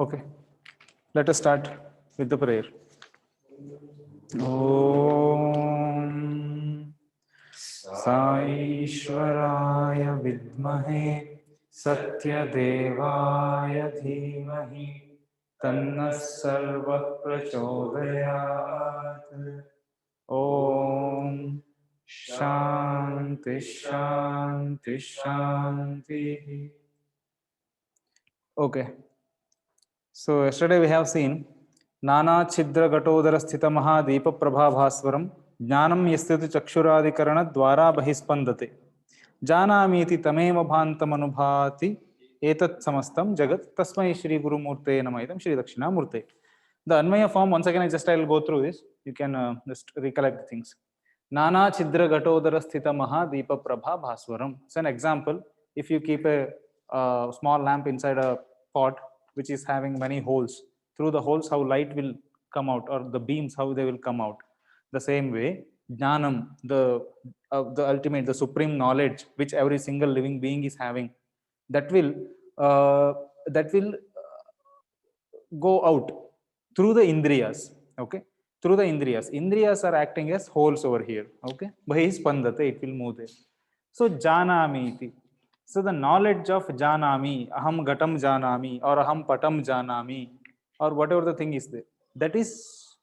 Okay, let us start with the prayer. Om Sai Ishwaraya Vidmahe Satyadevaya Dhimahi Tanna Sarva Prachodayat. Om Shanti Shanti Shanti. Okay. So yesterday we have seen Nana Chidra Gatodara Sthita Mahadeepa Prabhavaswaram Jnanam Yastyatu Chakshuradikarana Dwara Bahispandate Janamiti Tamema Bhantam Anubhati Etat Samastam Jagat Tasmai Shri Guru Murte Namayam Shri Dakshina Murte. The Anmaya form, once again, I will go through this. You can just recollect the things. Nana Chidra Gatodara Sthita Mahadeepa Prabhavaswaram. It's an example. If you keep a small lamp inside a pot which is having many holes, through the holes how light will come out, or the beams how they will come out. The same way, Jnanam, the ultimate, the supreme knowledge which every single living being is having, that will go out through the indriyas. Okay, through the indriyas. Indriyas are acting as holes over here. Okay, Bahispandate, it will move there. So Janami iti. So the knowledge of Janami, Aham Gatam Janami, or Aham Patam Janami, or whatever the thing is there, that is,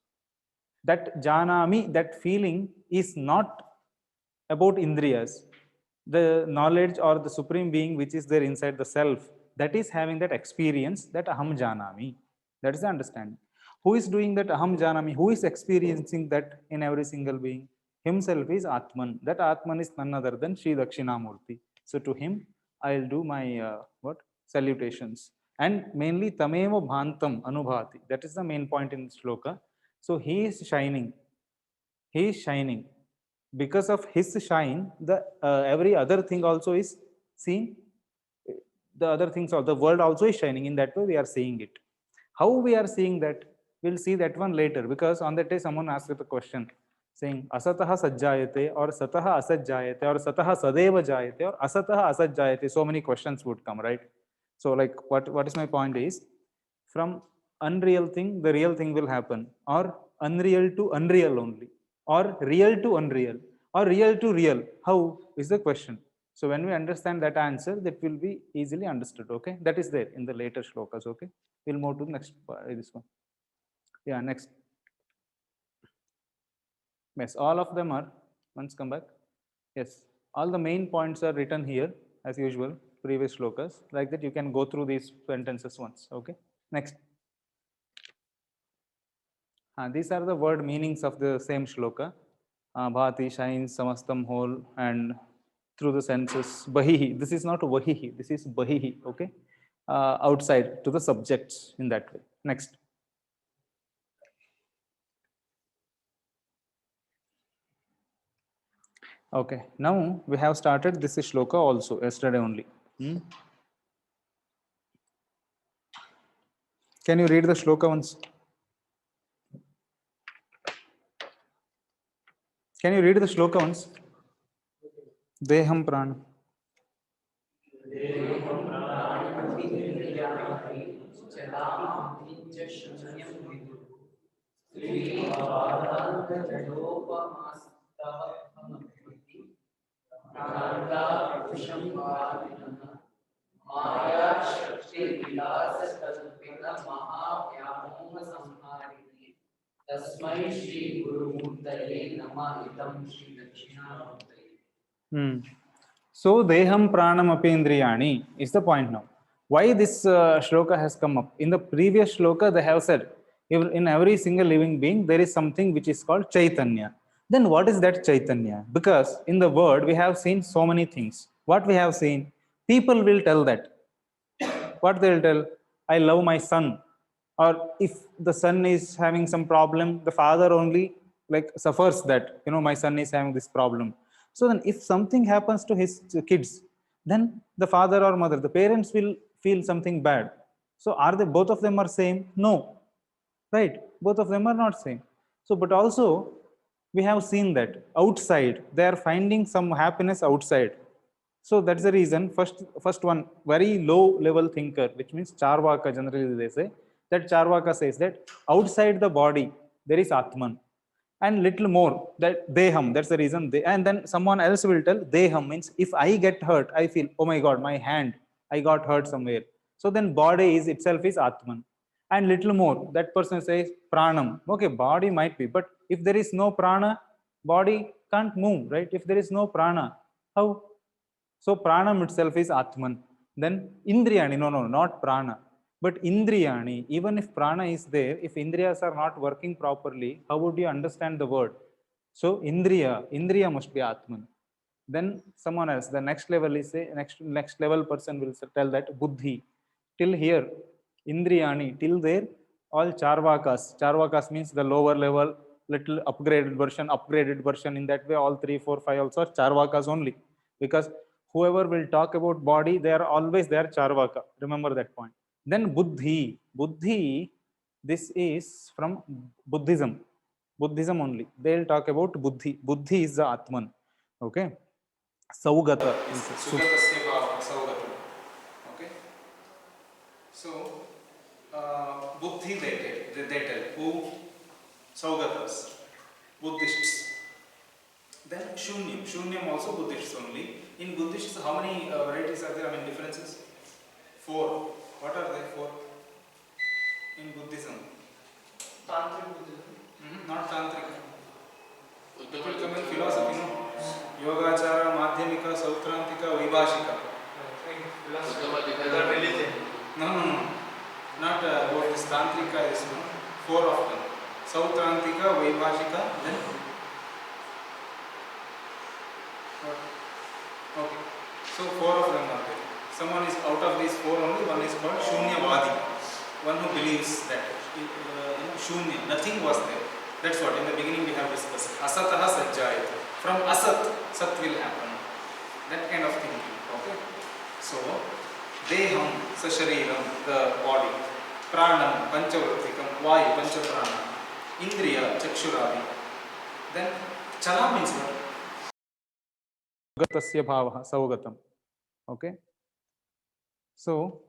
that Janami, that feeling is not about Indriyas. The knowledge or the supreme being which is there inside the self, that is having that experience, that Aham Janami. That is the understanding. Who is doing that Aham Janami? Who is experiencing that in every single being? Himself is Atman. That Atman is none other than Sri Dakshinamurti. So to him, I'll do my salutations. And mainly Tameva Bhantam Anubhati. That is the main point in the shloka. So he is shining. He is shining. Because of his shine, the every other thing also is seen. The other things, or the world also is shining. In that way, we are seeing it. How we are seeing that, we'll see that one later, because on that day someone asked the question saying asataha sajjayate, or sataha asajjayate, or sataha sadeva jayate, or asataha asajjayate. So many questions would come, right? So like what is my point is, from unreal thing the real thing will happen, or unreal to unreal only, or real to unreal, or real to real. How is the question? So when we understand that answer, that will be easily understood. Okay, that is there in the later shlokas. Okay, we'll move to the next part, this one. Yeah, next. Yes, all of them are, once come back. Yes, all the main points are written here as usual, previous shlokas. Like that, you can go through these sentences once. Okay, next. These are the word meanings of the same shloka. Bhati shines, samastam whole, and through the senses. Bahihi. This is not vahihi. This is bahihi. Okay, outside to the subjects in that way. Next. Okay, now we have started this shloka also yesterday only. Can you read the shloka once? Can you read the shloka once? Deham prana. So deham pranam api indriyani is the point now. Why this shloka has come up? In the previous shloka, they have said, in every single living being, there is something which is called Chaitanya. Then what is that Chaitanya? Because in the word, we have seen so many things. What we have seen, people will tell that. What they'll tell, I love my son. Or if the son is having some problem, the father only like suffers that, my son is having this problem. So then if something happens to his kids, then the father or mother, the parents will feel something bad. So are they, both of them are same? No, right? Both of them are not same. So, but also we have seen that outside, they are finding some happiness outside. So that's the reason, first one, very low level thinker, which means Charvaka generally they say, That Charvaka says that outside the body there is Atman, and little more that Deham. That's the reason. And then someone else will tell Deham means if I get hurt, I feel, oh my God, my hand, I got hurt somewhere. So then body is itself is Atman. And little more, that person says Pranam. Okay, body might be, but if there is no prana, body can't move, right? If there is no prana, how? So pranam itself is Atman. Then Indriyani, no, not prana. But Indriyani, even if prana is there, if Indriyas are not working properly, how would you understand the word? So Indriya must be Atman. Then someone else, the next level is a next level person will tell that Buddhi. Till here, Indriyani, till there, all Charvakas. Charvakas means the lower level, little upgraded version. In that way, all 3, 4, 5 also are Charvakas only. Because whoever will talk about body, they are always there Charvaka. Remember that point. Then Buddhi. Buddhi, this is from Buddhism. Buddhism only. They'll talk about Buddhi. Buddhi is the Atman. Okay. Saugata is Sugatasya bhava, Saugata. Okay. So, Buddhi they tell. Who? Saugatas. Buddhists. Then Shunyam. Shunyam also Buddhists only. In Buddhists, how many varieties are there? I mean, differences? 4. What are they? 4? In Buddhism. Tantric Buddhism. Not Tantric. It will come in philosophy, no? Yogachara, Madhyamika, Sautrantika, Vaibhashika. Religion. No. Not about this Tantrika is 4 of them. Sautrantika, Vaibhashika, then what? Okay. So 4 of them are there. Someone is out of these 4 only, one is called Shunyavadi. One who believes that Shunya, nothing was there. That's what in the beginning we have discussed. Asataha sajjayat. From asat, sat will happen. That kind of thinking. Okay. So, Deham, Sashariram, the body. Pranam, Panchavritikam, Vayu, Panchaprana. Indriya, Chakshuradi. Then, Chala means what? Gatasya bhavaha, Saugatam. Okay. So,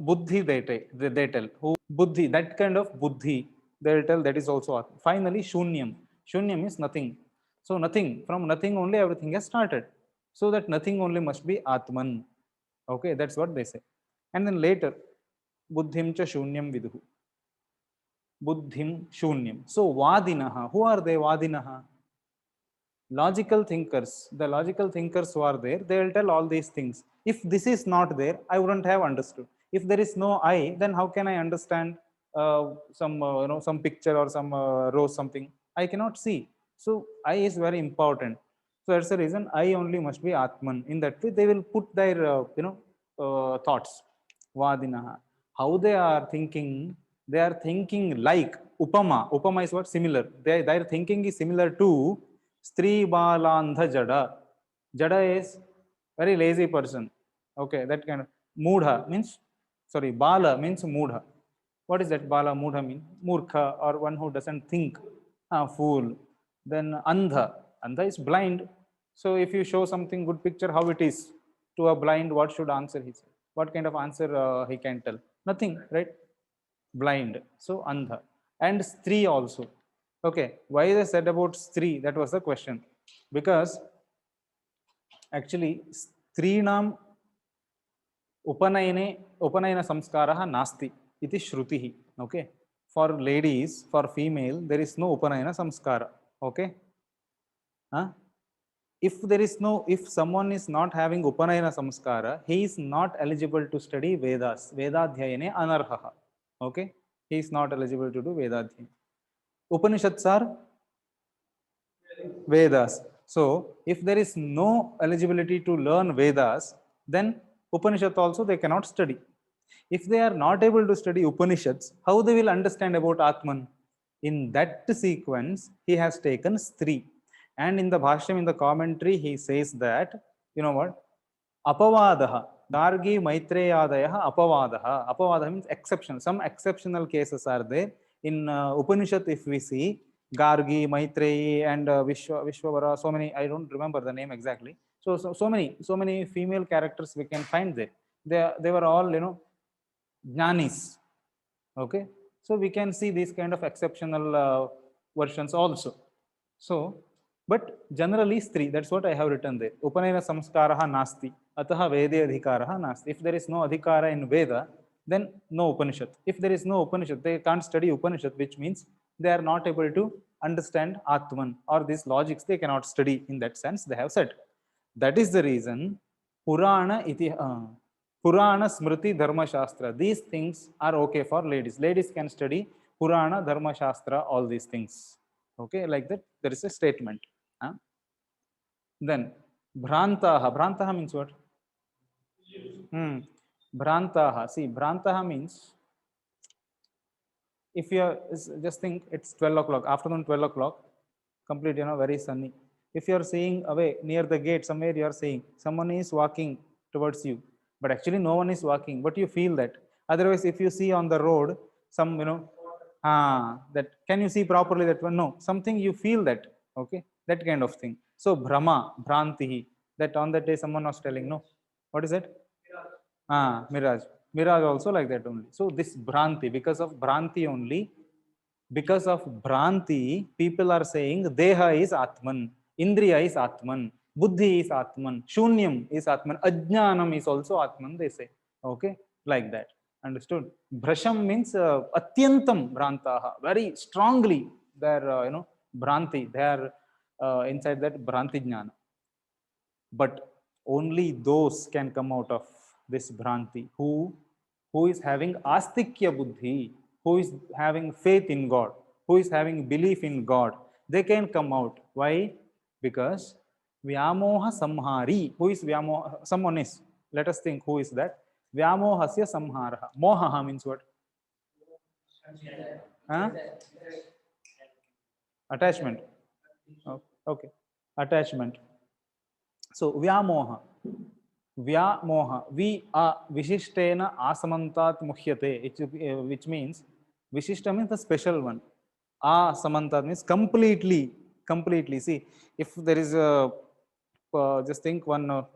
Buddhi they tell. Who? Buddhi, that kind of Buddhi, they'll tell that is also Atma. Finally, Shunyam. Shunyam is nothing. So nothing, from nothing only everything has started. So that nothing only must be Atman. Okay, that's what they say. And then later, Buddhim cha Shunyam viduhu. Buddhim Shunyam. So Vadinaha, who are they Vadinaha? Logical thinkers. The logical thinkers who are there, they will tell all these things. If this is not there, I wouldn't have understood. If there is no I, then how can I understand some picture or some rose something? I cannot see. So I is very important. So that's the reason I only must be Atman. In that way, they will put their thoughts. Vadinaha. How they are thinking? They are thinking like Upama. Upama is what? Similar. Their thinking is similar to Stri Balandha Jada. Jada is very lazy person. Okay, that kind of Mudha means, sorry, Bala means Mudha. What is that Bala Mudha mean? Murkha, or one who doesn't think. Fool. Then Andha. Andha is blind. So if you show something good picture, how it is to a blind, what should answer he say? What kind of answer he can tell? Nothing, right? Blind. So Andha. And Stri also. Okay, why they said about Stri? That was the question. Because actually, Strinam Upanayana samskaraha nasti iti shrutihi. Okay, for ladies, for female, there is no Upanayana samskara. Okay, if someone is not having Upanayana samskara, he is not eligible to study Vedas. Vedadhyayane anarhaha. Okay, he is not eligible to do Vedadhyayana. Upanishads are Vedas. So, if there is no eligibility to learn Vedas, then Upanishad also they cannot study. If they are not able to study Upanishads, how they will understand about Atman? In that sequence, he has taken Stri. And in the Bhashyam, in the commentary, he says that, you know what? Apavadaha. Gargi Maitreyadayaha Apavadaha. Apavadaha means exception. Some exceptional cases are there. In Upanishad, if we see, Gargi, Maitreyi, and Vishwavara, so many, I don't remember the name exactly. So many female characters we can find there. They were all, jnanis. Okay, so we can see these kind of exceptional versions also. So, but generally three. That's what I have written there. Upanayana samskaraha nasti, ataha vede adhikaraha nasti. If there is no adhikara in Veda, then no Upanishad. If there is no Upanishad, they can't study Upanishad, which means they are not able to understand Atman, or these logics they cannot study. In that sense, they have said. That is the reason Purana, Smriti, Dharma Shastra. These things are okay for ladies. Ladies can study Purana, Dharma Shastra, all these things. Okay, like that, there is a statement. Then, Bhrantaha. Bhrantaha means what? Bhrantaha. See, Bhrantaha means, if you are, just think it's 12 o'clock, afternoon 12 o'clock, complete, very sunny. If you are seeing away near the gate, somewhere you are seeing someone is walking towards you, but actually no one is walking, but you feel that. Otherwise, if you see on the road, some, that can you see properly that one? No, something you feel that, okay, that kind of thing. So, Brahma, Bhrantihi, that on that day someone was telling, no, what is it? Mirage. Mirage also like that only. So this Bhranti, because of Bhranti only, people are saying Deha is Atman, Indriya is Atman, Buddhi is Atman, Shunyam is Atman, Ajnanam is also Atman, they say. Okay, like that. Understood? Bhrasham means Atyantam Bhrantaha, very strongly they're, Bhranti, they are inside that Bhranti Jnana. But only those can come out of this Bhranti who is having Astikya Buddhi, who is having faith in God, who is having belief in God. They can come out. Why? Because Vyamoha Samhari. Who is Vyamoha? Someone is. Let us think who is that. Vyamohasya Samharaha. Mohaha means what? Huh? Attachment. Oh, okay. Attachment. So Vyamoha. Vyamoha. We are Vishishtena Asamantat Muhyate, which means Vishishta means the special one. Asamantat means completely. Completely. See, if there is a, just think one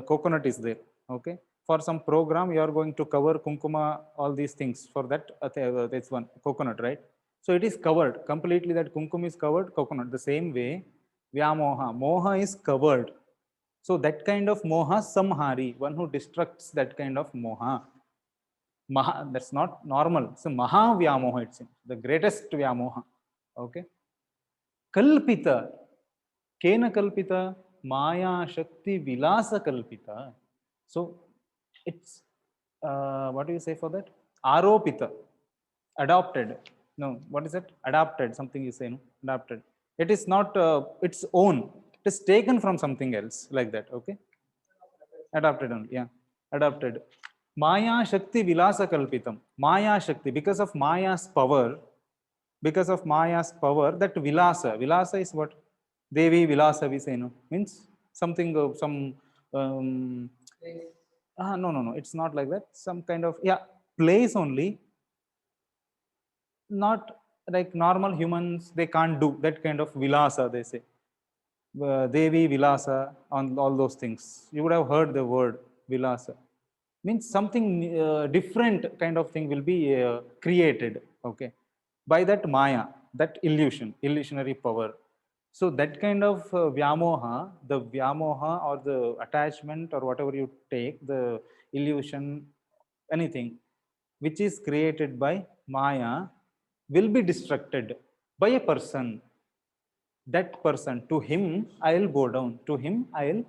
coconut is there. Okay. For some program, you are going to cover kunkuma, all these things. For that, that's one coconut, right? So it is covered completely. That kumkum is covered, coconut. The same way, Vyamoha. Moha is covered. So that kind of moha, samhari, one who destructs that kind of moha. Maha, that's not normal. So maha vyamoha, it seems, the greatest vyamoha. Okay. Kalpita. Kena kalpita? Maya Shakti Vilasa kalpita. So it's, what do you say for that? Aropita. Adopted. No, what is it? Adapted. Something you say, no? Adapted. It is not its own. It is taken from something else, like that. Okay. Adapted only, yeah. Adapted. Maya Shakti Vilasa Kalpitam. Maya Shakti, because of Maya's power, that Vilasa is what? Devi Vilasa, we say, no? Means something, some, no, it's not like that. Some kind of, yeah, place only. Not like normal humans, they can't do that kind of Vilasa, they say. Devi Vilasa, on all those things. You would have heard the word Vilasa. Means something different kind of thing will be created, okay, by that Maya, that illusionary power. So that kind of Vyamoha, the Vyamoha or the attachment or whatever you take, the illusion, anything which is created by Maya will be destructed by a person. That person, to him I'll bow down, to him I'll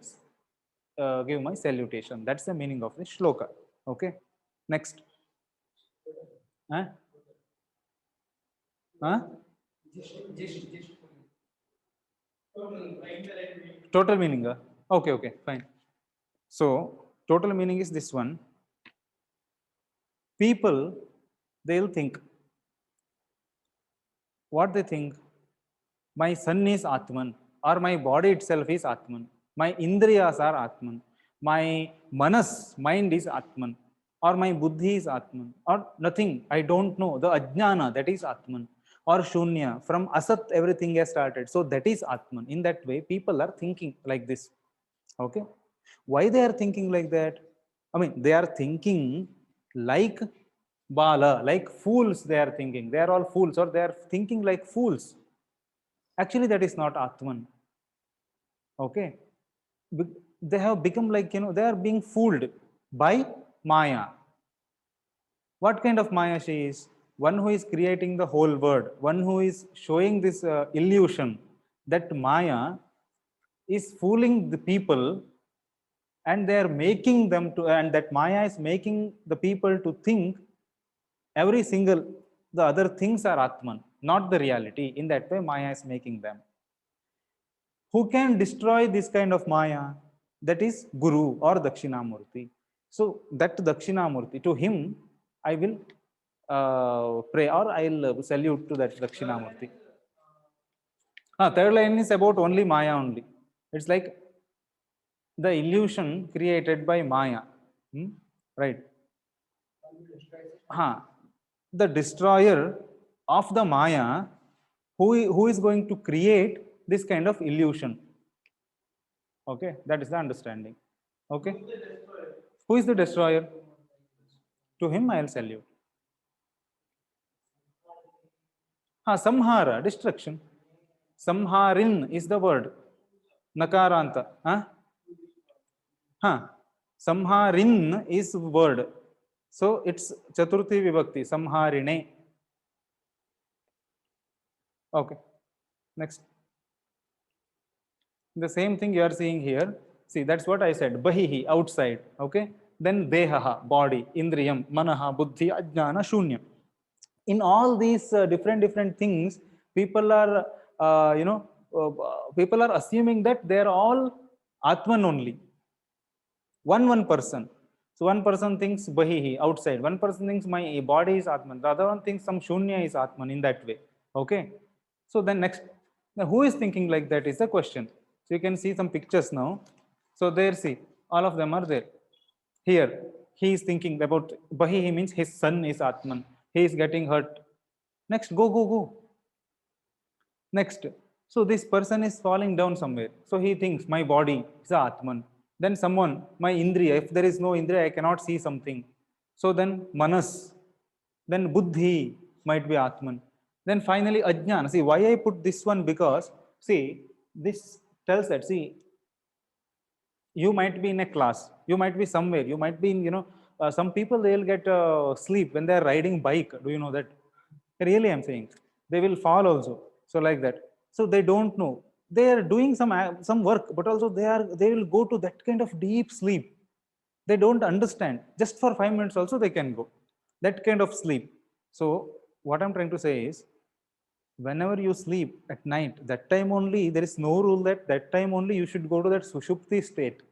give my salutation. That's the meaning of the shloka. Okay, next. Huh? Huh? Total meaning. Okay, fine. So total meaning is this one. People, they'll think. What they think? My son is Atman, or my body itself is Atman. My Indriyas are Atman. My Manas, mind is Atman. Or my Buddhi is Atman. Or nothing, I don't know. The Ajnana, that is Atman. Or Shunya, from Asat everything has started. So that is Atman. In that way, people are thinking like this. Okay. Why they are thinking like that? I mean, they are thinking like Bala, like fools they are thinking. They are all fools, or they are thinking like fools. Actually, that is not Atman. Okay. They have become like, they are being fooled by Maya. What kind of Maya she is? One who is creating the whole world, one who is showing this illusion that Maya is fooling the people, and they are making them to, and that Maya is making the people to think every single the other things are Atman, not the reality. In that way, Maya is making them. Who can destroy this kind of Maya? That is Guru or Dakshinamurti. So that Dakshinamurti, to him, I will pray, or I will salute to that Dakshinamurti. Third line is about only Maya only. It's like the illusion created by Maya. Right. The destroyer of the Maya, who is going to create this kind of illusion. Okay, that is the understanding. Okay. Who is the destroyer? To him I will salute. Samhara, destruction. Samharin is the word. Nakaranta. Samharin is word. So it's Chaturthi Vibhakti. Samharine. Okay. Next. The same thing you are seeing here. See, that's what I said. Bahihi, outside. Okay. Then Dehaha, body. Indriyam, Manaha, Buddhi, Ajnana, Shunya. In all these different things, people are, people are assuming that they are all Atman only. One person. So one person thinks Bahihi, outside. One person thinks my body is Atman. The other one thinks some Shunya is Atman, in that way. Okay. So then next, now who is thinking like that is the question. So you can see some pictures now. So there, see, all of them are there. Here, he is thinking about Bahihi means his son is Atman. He is getting hurt. Next, go. Next, so this person is falling down somewhere. So he thinks my body is Atman. Then someone, my Indriya, if there is no Indriya, I cannot see something. So then Manas, then Buddhi might be Atman. Then finally Ajnana. See, why I put this one? Because, see, this tells that, see, you might be in a class, you might be somewhere, you might be in, some people, they will get sleep when they are riding bike. Do you know that? Really, I'm saying, they will fall also. So like that. So they don't know. They are doing some work, but also they will go to that kind of deep sleep. They don't understand. Just for 5 minutes also they can go. That kind of sleep. So what I'm trying to say is, whenever you sleep at night, that time only, there is no rule that time only you should go to that Sushupti state.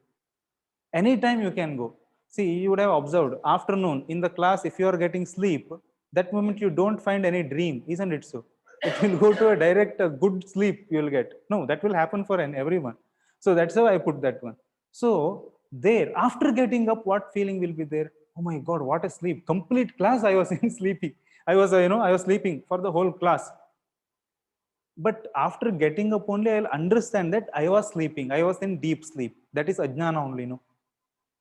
Anytime you can go. See, you would have observed afternoon in the class, if you are getting sleep, that moment you don't find any dream, isn't it so? It will go to a direct good sleep you will get. No, that will happen for everyone. So that's how I put that one. So there, after getting up, what feeling will be there? Oh my God, what a sleep. Complete class I was in sleepy. I was, I was sleeping for the whole class. But after getting up only, I'll understand that I was sleeping. I was in deep sleep. That is ajnana only, no?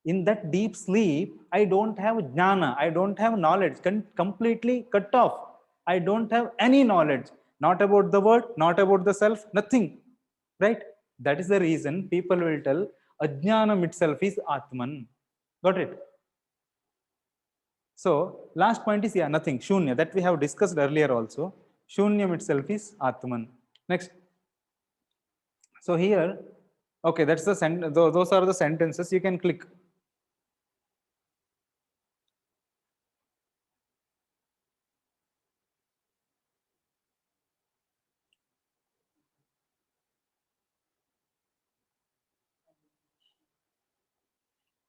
In that deep sleep, I don't have jnana, I don't have knowledge, completely cut off. I don't have any knowledge, not about the word, not about the self, nothing. Right? That is the reason people will tell ajnanam itself is Atman. Got it? So last point is, yeah, nothing, Shunya, that we have discussed earlier also. Shunyam itself is Atman. Next. So here, okay, that's the those are the sentences. You can click.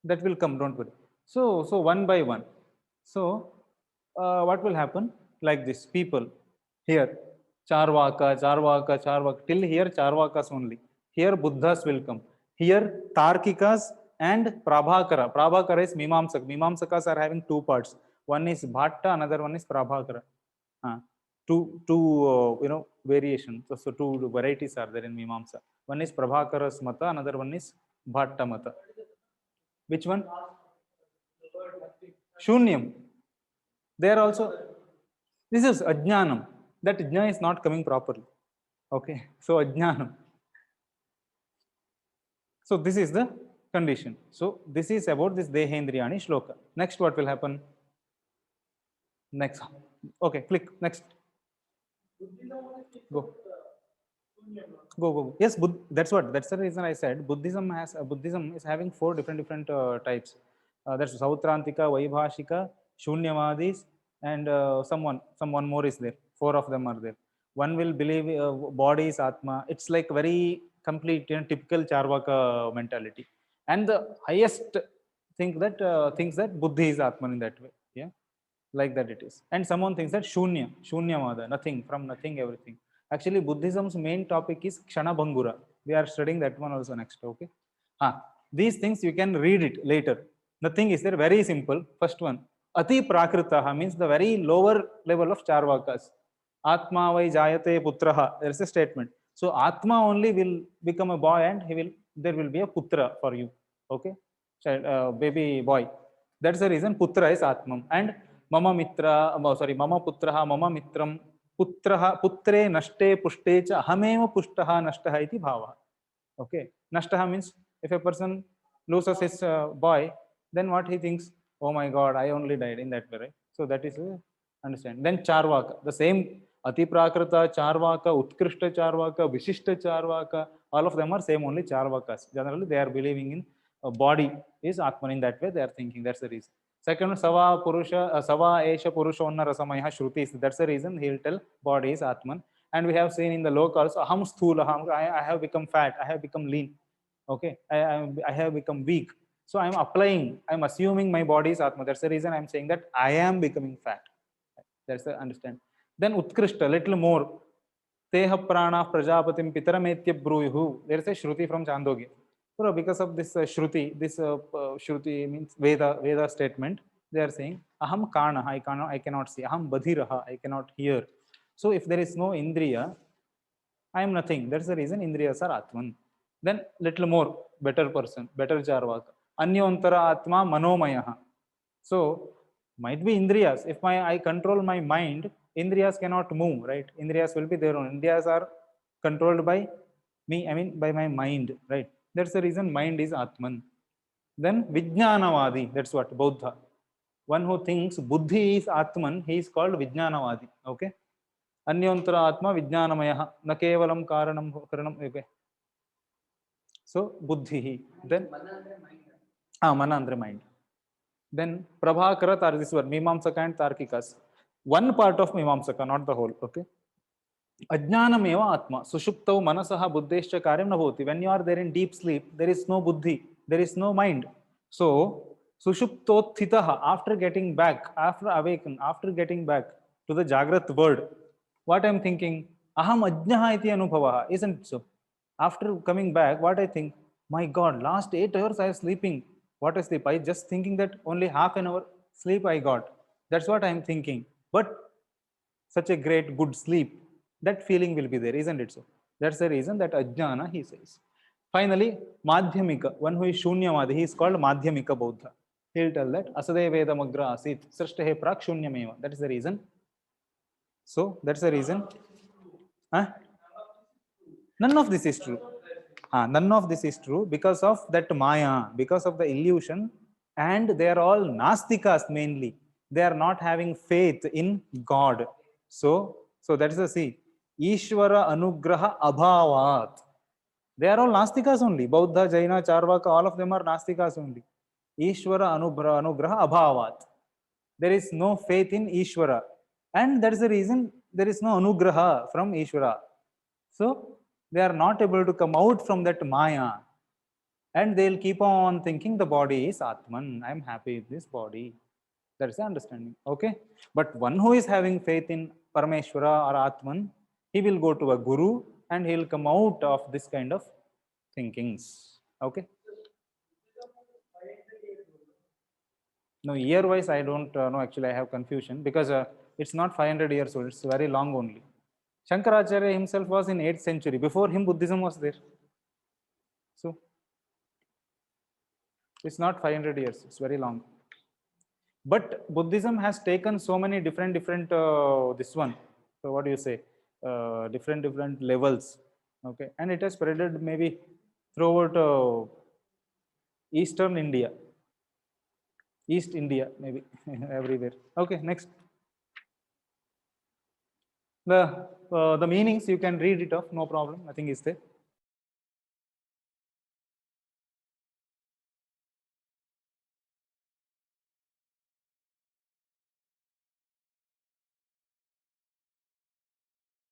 That will come, don't worry. So one by one. So what will happen? Like this, people here, Charvaka, till here Charvakas only. Here Buddhas will come. Here Tarkikas and Prabhakara is Mimamsakas are having two parts. One is Bhatta, another one is Prabhakara. Two variations. So two varieties are there in Mimamsa. One is Prabhakara's Mata, another one is Bhatta Mata. Which one? Shunyam. They are also, this is ajnanam. That jna is not coming properly. Okay, so ajnanam. So this is the condition. So this is about this Dehendriyani shloka. Next, what will happen? Next. Okay, click next. Go. Go. Yes, that's what. That's the reason I said Buddhism is having four different types. That's Sautrantika, Vaibhashika, Shunyavadis, and someone more is there. Four of them are there. One will believe body is Atma. It's like very complete, typical Charvaka mentality. And the highest thinks that Buddhi is Atman in that way. Yeah, like that it is. And someone thinks that Shunyamada, nothing, from nothing, everything. Actually, Buddhism's main topic is Kshana Bhangura. We are studying that one also next. Okay. These things you can read it later. Nothing is there. Very simple. First one. Ati Prakritaha means the very lower level of Charvakas. Atma vai jayate putraha. There is a statement. So Atma only will become a boy and there will be a putra for you. Okay. Child, baby boy. That's the reason Putra is Atman. And Mama Mitra, Mama Putraha, Mama Mitram, Putre Nashte Pushte cha Hameva Pushtaha Nashtaha iti bhava. Okay. Nashtaha means if a person loses his boy, then what he thinks, oh my God, I only died, in that way, right? So that is understand. Then Charvaka, the same Ati Prakrita, Charvaka, Utkrishta Charvaka, Vishishta Charvaka, all of them are same only Charvakas. Generally, they are believing in a body is Atman, in that way they are thinking. That's the reason. Second, Sava Purusha, Sava Esha Purushonna Rasamaya Shruti. That's the reason he'll tell body is Atman. And we have seen in the loka also, Aham Sthula, I have become fat, I have become lean. Okay, I have become weak. So I'm assuming my body is Atma. That's the reason I'm saying that I am becoming fat. That's the understand. Then Utkrishta, little more. Teha prana prajapatim pitarametya bruyuhu. There is a Shruti from Chandogya. So because of this Shruti, this Shruti means Veda statement, they are saying, Aham Kana, I cannot see. Aham Badhiraha, I cannot hear. So if there is no Indriya, I am nothing. That's the reason Indriyas are Atman. Then little more, better person, better Charvaka. Anyantara Atma Manomayaha. So might be Indriyas. If I control my mind, Indriyas cannot move, right? Indriyas will be their own. Indriyas are controlled by me, I mean by my mind, right? That's the reason mind is Atman. Then Vijnanavadi, that's what, Buddha. One who thinks Buddhi is Atman, he is called Vijnanavadi. Okay? Anyantara Atma Vijnanamaya, na kevalam karanam. Okay. So Buddhi. Then Mana andre mind. Then Prabhakara, this one, Mimamsaka and Tarkikas. One part of Mimamsaka, not the whole. Okay. Ajnanameva Atma. Sushuptau Manasaha Buddhescha Karyam Nabhoti. When you are there in deep sleep, there is no Buddhi, there is no mind. So Sushuptothitaha, after getting back, after awaken, after getting back to the Jagrat world, what I am thinking, Aham Ajnaha iti Anubhavaha, isn't it so? After coming back, what I think, my God, last 8 hours I was sleeping. What is sleep? I just thinking that only half an hour sleep I got. That's what I am thinking. But such a great good sleep, that feeling will be there, isn't it so? That's the reason that Ajnana, he says. Finally, Madhyamika, one who is Shunyavadi, he is called Madhyamika Buddha. He'll tell that Asade Veda Magra Asit, Srishtahe Prak Shunyameva. That is the reason. So that's the reason. Huh? None of this is true. None of this is true because of that Maya, because of the illusion, and they are all Nastikas mainly. They are not having faith in God. So that is the see. Ishvara Anugraha Abhavat. They are all Nastikas only. Buddha, Jaina, Charvaka, all of them are Nastikas only. Ishvara Anugraha Abhavat. There is no faith in Ishvara. And that is the reason there is no Anugraha from Ishvara. So they are not able to come out from that Maya. And they'll keep on thinking the body is Atman. I'm happy with this body. That's the understanding. Okay. But one who is having faith in Parameshwara or Atman, he will go to a guru and he'll come out of this kind of thinkings. Okay. No, year wise, I don't know. Actually, I have confusion because it's not 500 years old. It's very long only. Shankaracharya himself was in 8th century. Before him, Buddhism was there. So it's not 500 years. It's very long. but Buddhism has taken so many different this one, so what do you say, different levels, okay, and it has spreaded maybe throughout eastern India, East India maybe everywhere. Okay, next. The meanings you can read it off, no problem, nothing is there.